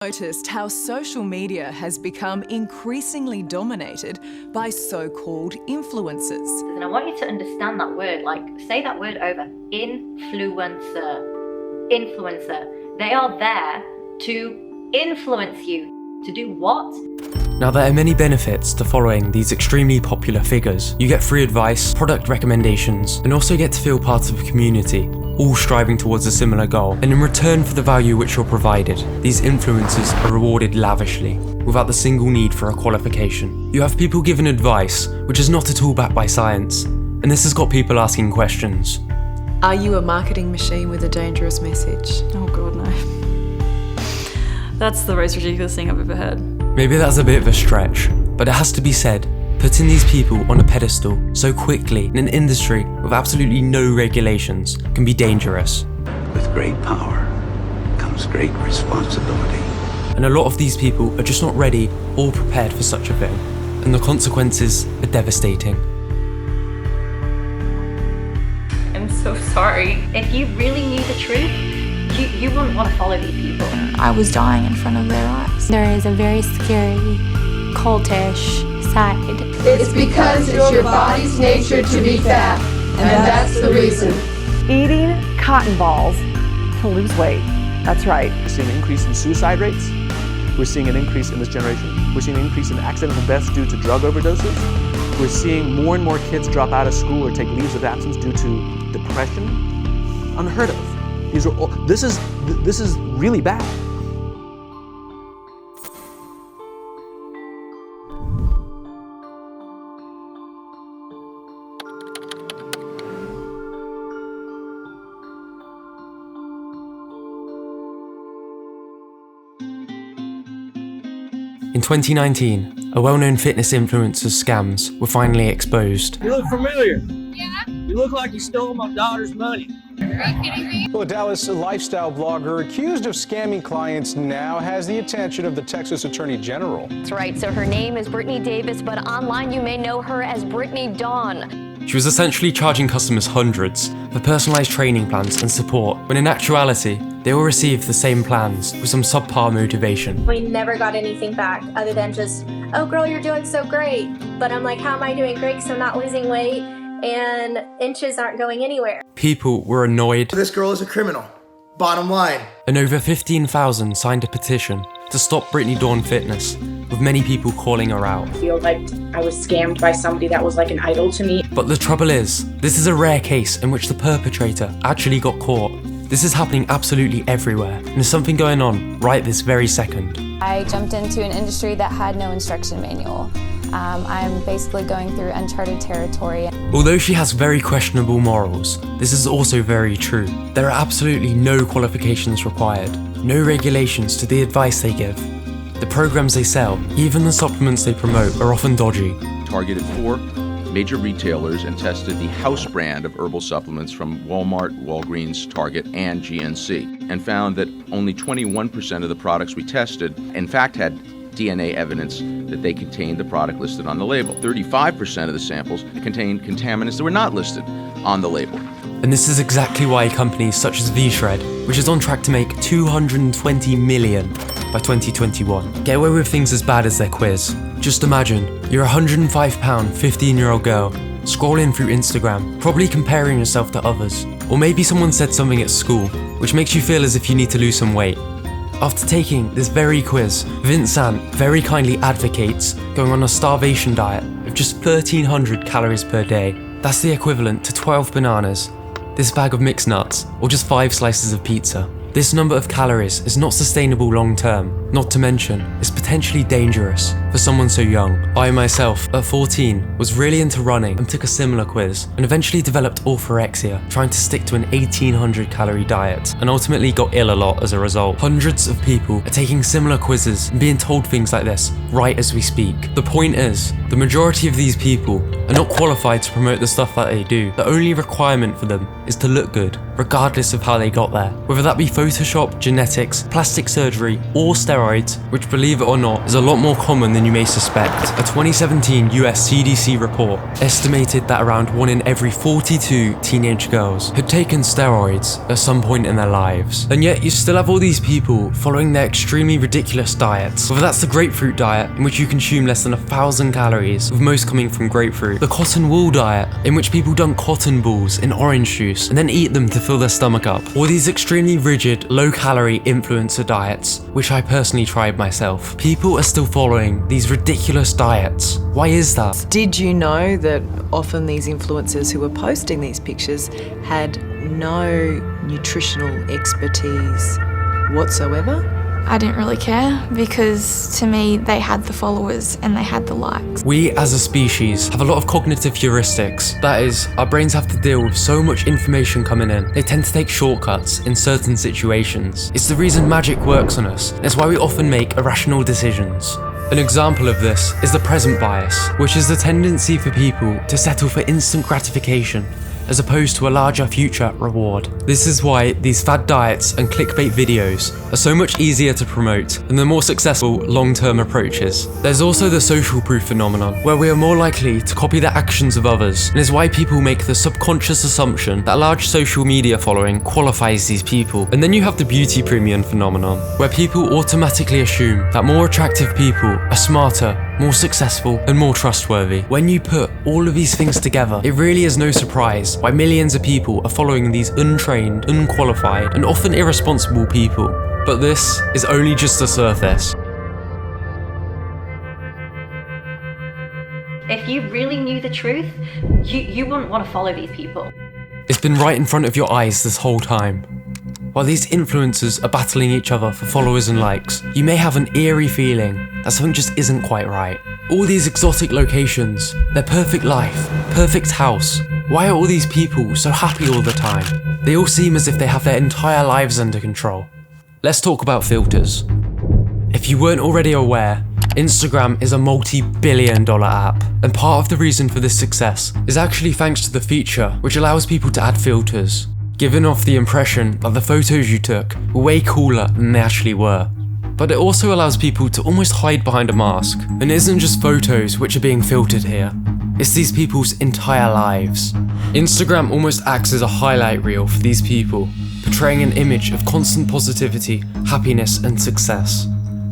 Noticed how social media has become increasingly dominated by so-called influencers. And I want you to understand that word, like say that word over. Influencer. Influencer. They are there to influence you. To do what? Now, there are many benefits to following these extremely popular figures. You get free advice, product recommendations, and also get to feel part of a community, all striving towards a similar goal. And in return for the value which you're provided, these influencers are rewarded lavishly, without the single need for a qualification. You have people given advice, which is not at all backed by science, and this has got people asking questions. Are you a marketing machine with a dangerous message? Oh God, no. That's the most ridiculous thing I've ever heard. Maybe that's a bit of a stretch, but it has to be said, putting these people on a pedestal so quickly in an industry with absolutely no regulations can be dangerous. With great power comes great responsibility. And a lot of these people are just not ready or prepared for such a thing, and the consequences are devastating. I'm so sorry. If you really knew the truth, you wouldn't want to follow these people. I was dying in front of their eyes. There is a very scary, cultish side. It's because it's your body's nature to be fat, and that's the reason. Eating cotton balls to lose weight. That's right. We're seeing an increase in suicide rates. We're seeing an increase in this generation. We're seeing an increase in accidental deaths due to drug overdoses. We're seeing more and more kids drop out of school or take leaves of absence due to depression. Unheard of. These are all, this is really bad. In 2019, a well-known fitness influencer's scams were finally exposed. You look familiar. Yeah? You look like you stole my daughter's money. Are you kidding me? Well, a Dallas lifestyle blogger accused of scamming clients now has the attention of the Texas Attorney General. That's right. So her name is Brittany Davis, but online you may know her as Brittany Dawn. She was essentially charging customers hundreds for personalized training plans and support, when in actuality, they all received the same plans with some subpar motivation. We never got anything back other than just, oh girl, you're doing so great. But I'm like, how am I doing great because I'm not losing weight and inches aren't going anywhere? People were annoyed. This girl is a criminal. Bottom line. And over 15,000 signed a petition to stop Brittany Dawn Fitness, with many people calling her out. I feel like I was scammed by somebody that was like an idol to me. But the trouble is, this is a rare case in which the perpetrator actually got caught. This is happening absolutely everywhere, and there's something going on right this very second. I jumped into an industry that had no instruction manual. I'm basically going through uncharted territory. Although she has very questionable morals, this is also very true. There are absolutely no qualifications required, no regulations to the advice they give. The programs they sell, even the supplements they promote, are often dodgy. Targeted 4 major retailers and tested the house brand of herbal supplements from Walmart, Walgreens, Target, and GNC, and found that only 21% of the products we tested, in fact, had DNA evidence that they contained the product listed on the label. 35% of the samples contained contaminants that were not listed on the label. And this is exactly why companies such as V-Shred, which is on track to make $220 million by 2021, get away with things as bad as their quiz. Just imagine, you're a 105-pound, 15-year-old girl, scrolling through Instagram, probably comparing yourself to others. Or maybe someone said something at school, which makes you feel as if you need to lose some weight. After taking this very quiz, Vincent very kindly advocates going on a starvation diet of just 1,300 calories per day. That's the equivalent to 12 bananas, this bag of mixed nuts, or just 5 slices of pizza. This number of calories is not sustainable long term, not to mention, it's potentially dangerous for someone so young. I myself, at 14, was really into running and took a similar quiz, and eventually developed orthorexia, trying to stick to an 1,800 calorie diet, and ultimately got ill a lot as a result. Hundreds of people are taking similar quizzes and being told things like this right as we speak. The point is, the majority of these people are not qualified to promote the stuff that they do. The only requirement for them is to look good, regardless of how they got there. Whether that be Photoshop, genetics, plastic surgery, or steroids, steroids, which believe it or not is a lot more common than you may suspect. A 2017 US CDC report estimated that around 1 in every 42 teenage girls had taken steroids at some point in their lives. And yet you still have all these people following their extremely ridiculous diets. Whether that's the grapefruit diet, in which you consume less than 1,000 calories, with most coming from grapefruit, the cotton wool diet, in which people dunk cotton balls in orange juice and then eat them to fill their stomach up, or these extremely rigid, low-calorie influencer diets, which I personally tried myself. People are still following these ridiculous diets. Why is that? Did you know that often these influencers who were posting these pictures had no nutritional expertise whatsoever? I didn't really care because to me they had the followers and they had the likes. We as a species have a lot of cognitive heuristics. That is, our brains have to deal with so much information coming in. They tend to take shortcuts in certain situations. It's the reason magic works on us. It's why we often make irrational decisions. An example of this is the present bias, which is the tendency for people to settle for instant gratification as opposed to a larger future reward. This is why these fad diets and clickbait videos are so much easier to promote than the more successful long-term approaches. There's also the social proof phenomenon, where we are more likely to copy the actions of others, and is why people make the subconscious assumption that a large social media following qualifies these people. And then you have the beauty premium phenomenon, where people automatically assume that more attractive people are smarter, more successful, and more trustworthy. When you put all of these things together, it really is no surprise why millions of people are following these untrained, unqualified, and often irresponsible people. But this is only just the surface. If you really knew the truth, you wouldn't want to follow these people. It's been right in front of your eyes this whole time. While these influencers are battling each other for followers and likes, you may have an eerie feeling that something just isn't quite right. All these exotic locations, their perfect life, perfect house. Why are all these people so happy all the time? They all seem as if they have their entire lives under control. Let's talk about filters. If you weren't already aware, Instagram is a multi-billion-dollar app, and part of the reason for this success is actually thanks to the feature which allows people to add filters, giving off the impression that the photos you took were way cooler than they actually were. But it also allows people to almost hide behind a mask. And it isn't just photos which are being filtered here, it's these people's entire lives. Instagram almost acts as a highlight reel for these people, portraying an image of constant positivity, happiness, and success.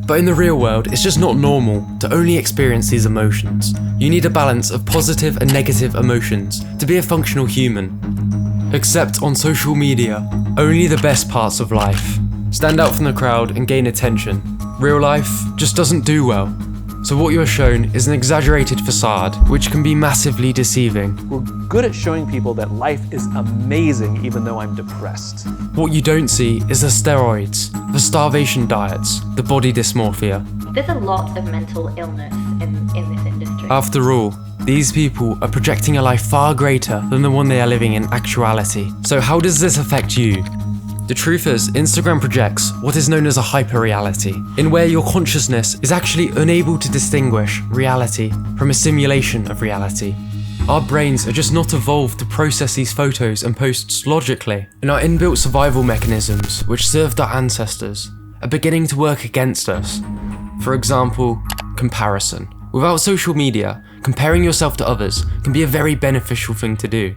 But in the real world, it's just not normal to only experience these emotions. You need a balance of positive and negative emotions to be a functional human. Except on social media, only the best parts of life stand out from the crowd and gain attention. Real life just doesn't do well. So what you're shown is an exaggerated facade, which can be massively deceiving. We're good at showing people that life is amazing even though I'm depressed. What you don't see is the steroids, the starvation diets, the body dysmorphia. There's a lot of mental illness in this industry. After all, these people are projecting a life far greater than the one they are living in actuality. So how does this affect you? The truth is, Instagram projects what is known as a hyper-reality, in where your consciousness is actually unable to distinguish reality from a simulation of reality. Our brains are just not evolved to process these photos and posts logically, and our inbuilt survival mechanisms, which served our ancestors, are beginning to work against us. For example, comparison. Without social media, comparing yourself to others can be a very beneficial thing to do.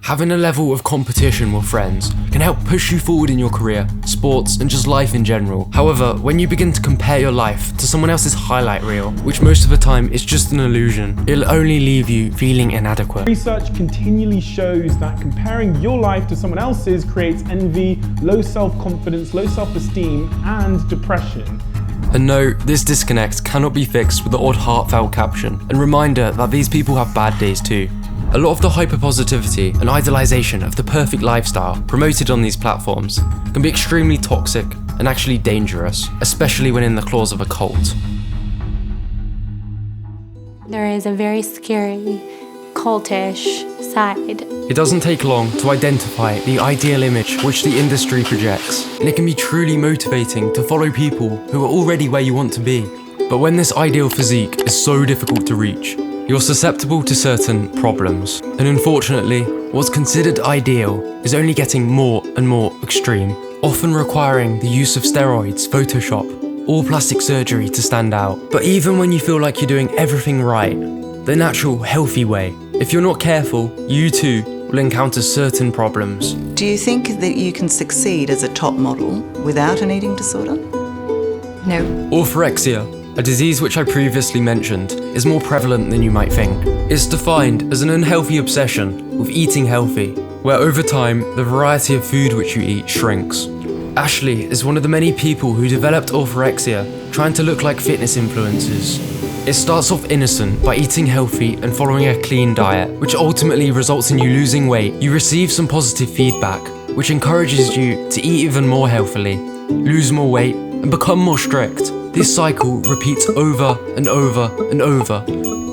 Having a level of competition with friends can help push you forward in your career, sports, and just life in general. However, when you begin to compare your life to someone else's highlight reel, which most of the time is just an illusion, it'll only leave you feeling inadequate. Research continually shows that comparing your life to someone else's creates envy, low self-confidence, low self-esteem, and depression. And no, this disconnect cannot be fixed with the odd heartfelt caption and reminder that these people have bad days too. A lot of the hyperpositivity and idolization of the perfect lifestyle promoted on these platforms can be extremely toxic and actually dangerous, especially when in the claws of a cult. There is a very scary, cultish side. It doesn't take long to identify the ideal image which the industry projects, and it can be truly motivating to follow people who are already where you want to be. But when this ideal physique is so difficult to reach, you're susceptible to certain problems. And unfortunately, what's considered ideal is only getting more and more extreme, often requiring the use of steroids, Photoshop, or plastic surgery to stand out. But even when you feel like you're doing everything right, the natural, healthy way, if you're not careful, you too will encounter certain problems. Do you think that you can succeed as a top model without an eating disorder? No. Orthorexia, a disease which I previously mentioned, is more prevalent than you might think. It's defined as an unhealthy obsession with eating healthy, where over time, the variety of food which you eat shrinks. Ashley is one of the many people who developed orthorexia, trying to look like fitness influencers. It starts off innocent by eating healthy and following a clean diet, which ultimately results in you losing weight. You receive some positive feedback, which encourages you to eat even more healthily, lose more weight, and become more strict. This cycle repeats over and over and over,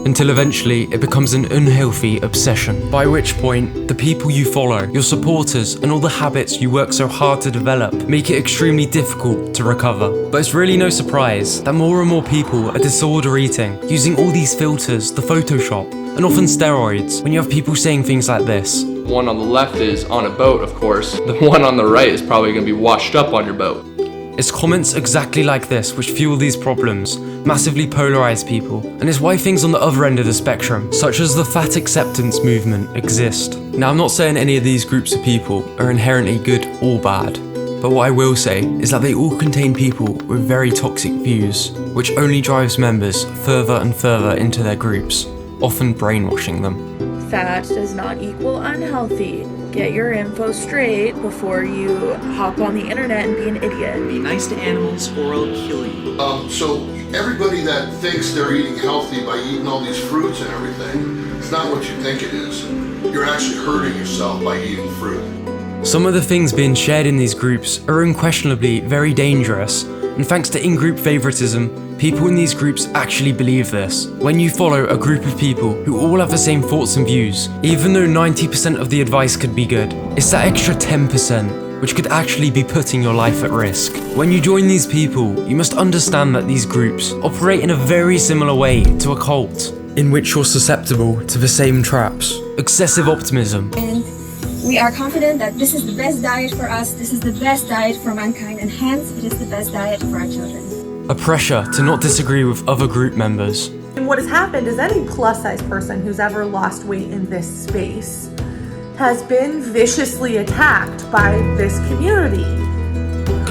until eventually it becomes an unhealthy obsession. By which point, the people you follow, your supporters, and all the habits you work so hard to develop make it extremely difficult to recover. But it's really no surprise that more and more people are disorder eating, using all these filters, the Photoshop, and often steroids, when you have people saying things like this. The one on the left is on a boat, of course. The one on the right is probably going to be washed up on your boat. It's comments exactly like this which fuel these problems, massively polarize people, and is why things on the other end of the spectrum, such as the fat acceptance movement, exist. Now, I'm not saying any of these groups of people are inherently good or bad, but what I will say is that they all contain people with very toxic views, which only drives members further and further into their groups, often brainwashing them. Fat does not equal unhealthy. Get your info straight before you hop on the internet and be an idiot. Be nice to animals or it'll kill you. So everybody that thinks they're eating healthy by eating all these fruits and everything, it's not what you think it is. You're actually hurting yourself by eating fruit. Some of the things being shared in these groups are unquestionably very dangerous, and thanks to in-group favoritism, people in these groups actually believe this. When you follow a group of people who all have the same thoughts and views, even though 90% of the advice could be good, it's that extra 10% which could actually be putting your life at risk. When you join these people, you must understand that these groups operate in a very similar way to a cult, in which you're susceptible to the same traps. Excessive optimism. And we are confident that this is the best diet for us, this is the best diet for mankind, and hence it is the best diet for our children. A pressure to not disagree with other group members. And what has happened is any plus-size person who's ever lost weight in this space has been viciously attacked by this community.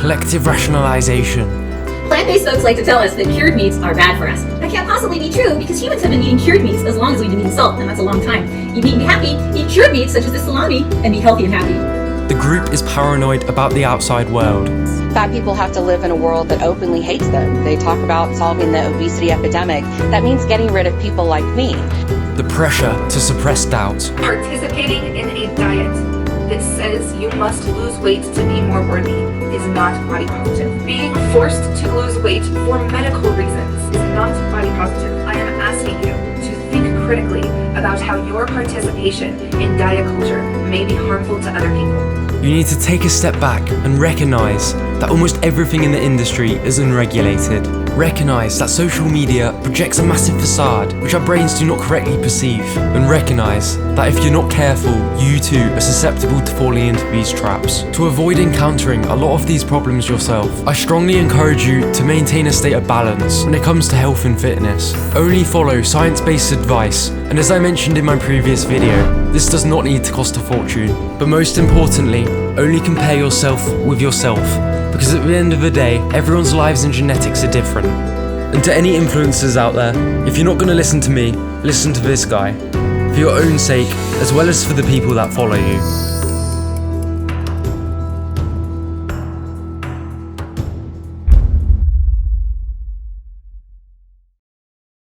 Collective rationalization. Plant-based folks like to tell us that cured meats are bad for us. That can't possibly be true because humans have been eating cured meats as long as we've been eating salt, and that's a long time. You need to be happy, eat cured meats such as this salami, and be healthy and happy. The group is paranoid about the outside world. Fat people have to live in a world that openly hates them. They talk about solving the obesity epidemic. That means getting rid of people like me. The pressure to suppress doubt. Participating in a diet that says you must lose weight to be more worthy is not body positive. Being forced to lose weight for medical reasons is not body positive. I am asking you to think critically about how your participation in diet culture may be harmful to other people. You need to take a step back and recognize that almost everything in the industry is unregulated. Recognize that social media projects a massive facade which our brains do not correctly perceive. And recognize that if you're not careful, you too are susceptible to falling into these traps. To avoid encountering a lot of these problems yourself, I strongly encourage you to maintain a state of balance when it comes to health and fitness. Only follow science-based advice, and as I mentioned in my previous video, this does not need to cost a fortune. But most importantly, only compare yourself with yourself, because at the end of the day, everyone's lives and genetics are different. And to any influencers out there, if you're not going to listen to me, listen to this guy, for your own sake, as well as for the people that follow you.